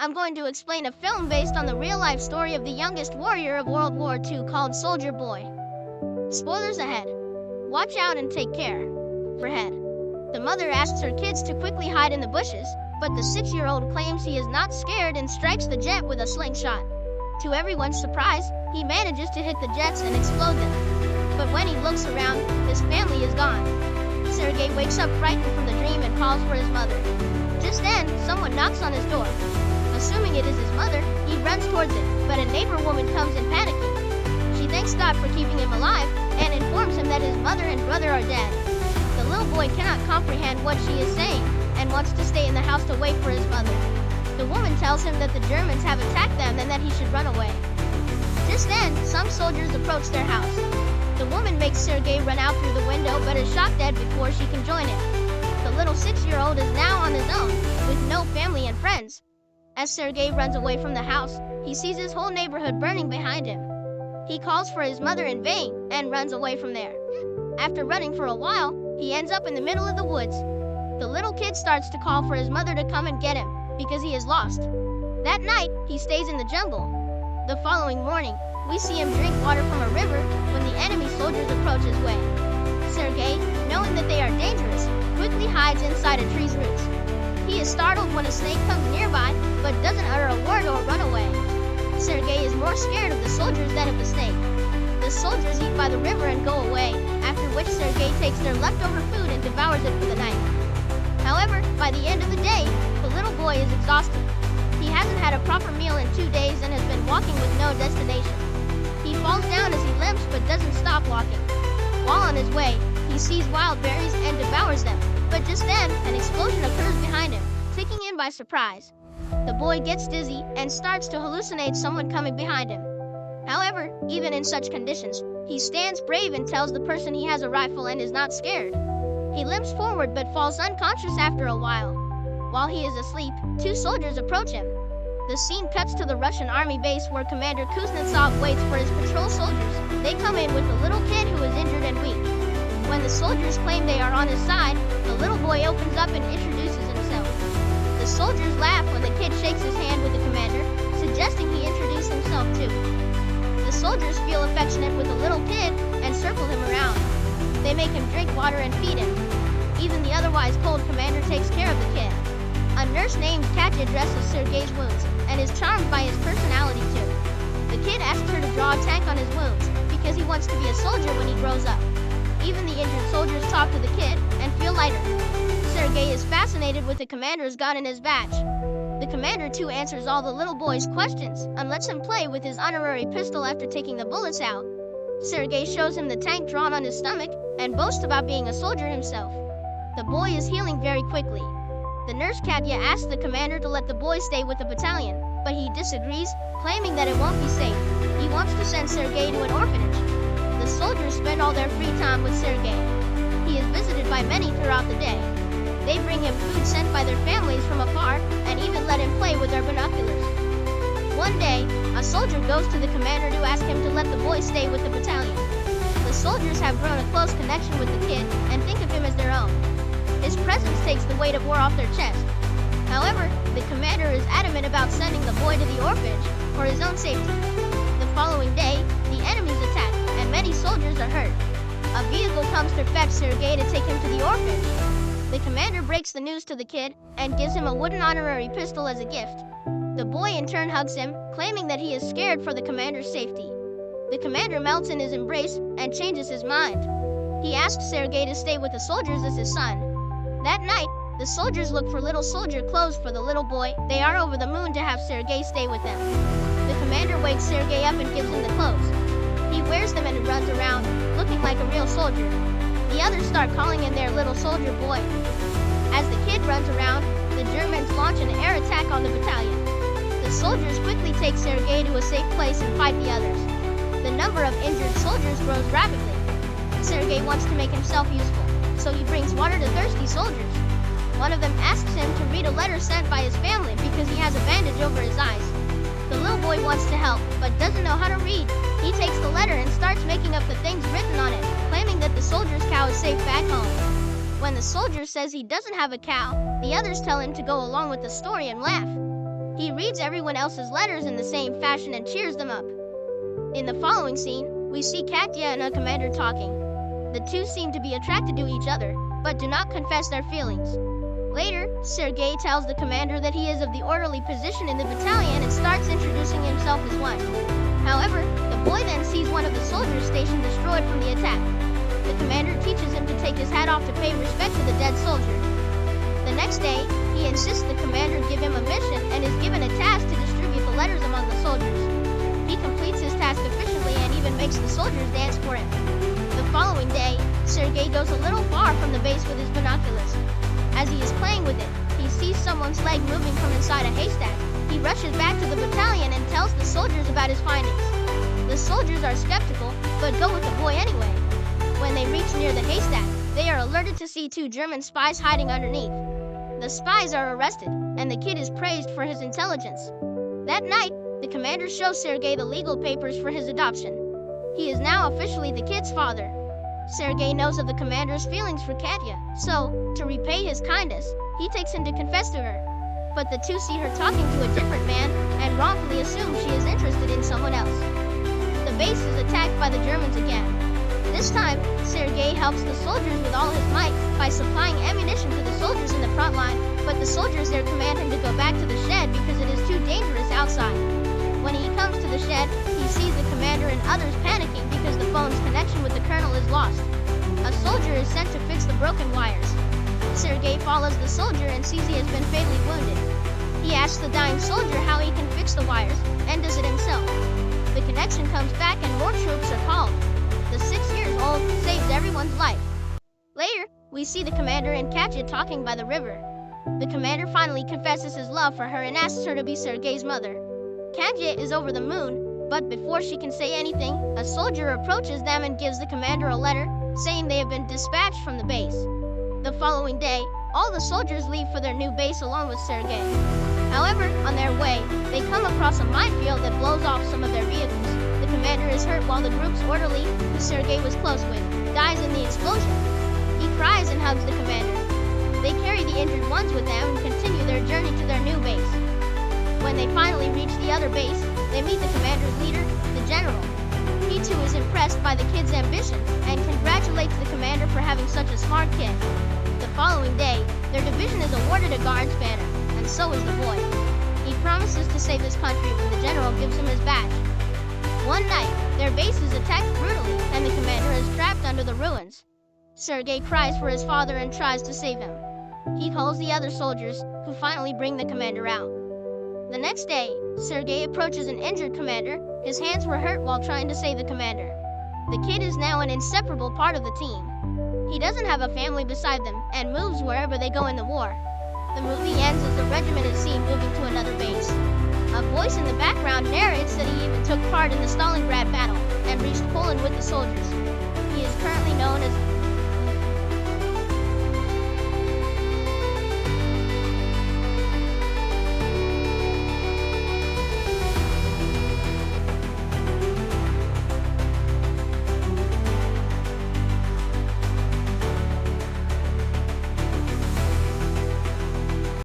I'm going to explain a film based on the real-life story of the youngest warrior of World War II called Soldier Boy. Spoilers ahead. Watch out and take care. Ahead. The mother asks her kids to quickly hide in the bushes, but the 6-year-old claims he is not scared and strikes the jet with a slingshot. To everyone's surprise, he manages to hit the jets and explode them. But when he looks around, his family is gone. Sergei wakes up frightened from the dream and calls for his mother. Just then, someone knocks on his door. Assuming it is his mother, he runs towards it, but a neighbor woman comes in panicking. She thanks God for keeping him alive and informs him that his mother and brother are dead. The little boy cannot comprehend what she is saying and wants to stay in the house to wait for his mother. The woman tells him that the Germans have attacked them and that he should run away. Just then, some soldiers approach their house. The woman makes Sergei run out through the window but is shot dead before she can join him. The little 6-year-old is now on his own, with no family and friends. As Sergei runs away from the house, he sees his whole neighborhood burning behind him. He calls for his mother in vain and runs away from there. After running for a while, he ends up in the middle of the woods. The little kid starts to call for his mother to come and get him, because he is lost. That night, he stays in the jungle. The following morning, we see him drink water from a river when the enemy soldiers approach his way. Sergei, knowing that they are dangerous, quickly hides inside a tree's roots. He is startled when a snake comes nearby, but doesn't utter a word or run away. Sergei is more scared of the soldiers than of the snake. The soldiers eat by the river and go away, after which Sergei takes their leftover food and devours it for the night. However, by the end of the day, the little boy is exhausted. He hasn't had a proper meal in 2 days and has been walking with no destination. He falls down as he limps but doesn't stop walking. While on his way, he sees wild berries and devours them, but just then, an explosion occurs behind him, taking him by surprise. The boy gets dizzy and starts to hallucinate someone coming behind him. However, even in such conditions, he stands brave and tells the person he has a rifle and is not scared. He limps forward but falls unconscious after a while. While he is asleep, 2 soldiers approach him. The scene cuts to the Russian army base where Commander Kuznetsov waits for his patrol soldiers. They come in with the little kid who is injured and weak. When the soldiers claim they are on his side, the little boy opens up and introduces himself. The soldiers laugh when the kid shakes his hand with the commander, suggesting he introduce himself too. The soldiers feel affectionate with the little kid and circle him around. They make him drink water and feed him. Even the otherwise cold commander takes care of the kid. A nurse named Katya dresses Sergei's wounds and is charmed by his personality too. The kid asks her to draw a tank on his wounds because he wants to be a soldier when he grows up. Even the injured soldiers talk to the kid and feel lighter. Sergei is fascinated with the commander's gun and his badge. The commander too answers all the little boy's questions and lets him play with his honorary pistol after taking the bullets out. Sergei shows him the tank drawn on his stomach and boasts about being a soldier himself. The boy is healing very quickly. The nurse Katya asks the commander to let the boy stay with the battalion, but he disagrees, claiming that it won't be safe. He wants to send Sergei to an orphanage. The soldiers spend all their free time with Sergei. He is visited by many throughout the day. They bring him food sent by their families from afar and even let him play with their binoculars. One day, a soldier goes to the commander to ask him to let the boy stay with the battalion. The soldiers have grown a close connection with the kid and think of him as their own. His presence takes the weight of war off their chest. However, the commander is adamant about sending the boy to the orphanage for his own safety. The following day, the enemies attack and many soldiers are hurt. A vehicle comes to fetch Sergei to take him to the orphanage. The commander breaks the news to the kid and gives him a wooden honorary pistol as a gift. The boy in turn hugs him, claiming that he is scared for the commander's safety. The commander melts in his embrace and changes his mind. He asks Sergei to stay with the soldiers as his son. That night, the soldiers look for little soldier clothes for the little boy. They are over the moon to have Sergei stay with them. The commander wakes Sergei up and gives him the clothes. He wears them and runs around, looking like a real soldier. The others start calling him their little soldier boy. As the kid runs around, the Germans launch an air attack on the battalion. The soldiers quickly take Sergei to a safe place and fight the others. The number of injured soldiers grows rapidly. Sergei wants to make himself useful, so he brings water to thirsty soldiers. One of them asks him to read a letter sent by his family because he has a bandage over his eyes. The little boy wants to help, but doesn't know how to read. He takes the letter and starts making up the things written on it, claiming that the soldier's cow is safe back home. When the soldier says he doesn't have a cow, the others tell him to go along with the story and laugh. He reads everyone else's letters in the same fashion and cheers them up. In the following scene, we see Katya and a commander talking. The two seem to be attracted to each other, but do not confess their feelings. Later, Sergei tells the commander that he is of the orderly position in the battalion and starts introducing himself as one. However, the boy then sees one of the soldiers stationed destroyed from the attack. The commander teaches him to take his hat off to pay respect to the dead soldier. The next day, he insists the commander give him a mission and is given a task to distribute the letters among the soldiers. He completes his task efficiently and even makes the soldiers dance for him. The following day, Sergei goes a little far from the base with his binoculars. As he is playing with it, he sees someone's leg moving from inside a haystack. He rushes back to the battalion and tells the soldiers about his findings. The soldiers are skeptical, but go with the boy anyway. When they reach near the haystack, they are alerted to see two German spies hiding underneath. The spies are arrested, and the kid is praised for his intelligence. That night, the commander shows Sergei the legal papers for his adoption. He is now officially the kid's father. Sergei knows of the commander's feelings for Katya, so, to repay his kindness, he takes him to confess to her. But the two see her talking to a different man, and wrongfully assume she is interested in someone else. The base is attacked by the Germans again. This time, Sergei helps the soldiers with all his might by supplying ammunition to the soldiers in the front line, but the soldiers there command him to go back to the shed because it is too dangerous outside. When he comes to the shed, he sees the commander and others panicking because the phone's connection with the colonel is lost. A soldier is sent to fix the broken wires. Sergei follows the soldier and sees he has been fatally wounded. He asks the dying soldier how he can fix the wires, and does it himself. The connection comes back and more troops are called. The 6-year-old saves everyone's life. Later, we see the commander and Katya talking by the river. The commander finally confesses his love for her and asks her to be Sergei's mother. Katya is over the moon, but before she can say anything, a soldier approaches them and gives the commander a letter, saying they have been dispatched from the base. The following day, all the soldiers leave for their new base along with Sergei. However, on their way, they come across a minefield that blows off some of their vehicles. The commander is hurt while the group's orderly, who Sergei was close with, dies in the explosion. He cries and hugs the commander. They carry the injured ones with them and continue their journey to their new base. When they finally reach the other base, they meet the commander's leader, the general. He too is impressed by the kid's ambition and congratulates the commander for having such a smart kid. The following day, their division is awarded a guard's banner, and so is the boy. He promises to save his country when the general gives him his badge. One night, their base is attacked brutally, and the commander is trapped under the ruins. Sergei cries for his father and tries to save him. He calls the other soldiers, who finally bring the commander out. The next day, Sergei approaches an injured commander. His hands were hurt while trying to save the commander. The kid is now an inseparable part of the team. He doesn't have a family beside them and moves wherever they go in the war. The movie ends as the regiment is seen moving to another base. A voice in the background narrates that he even took part in the Stalingrad battle and reached Poland with the soldiers.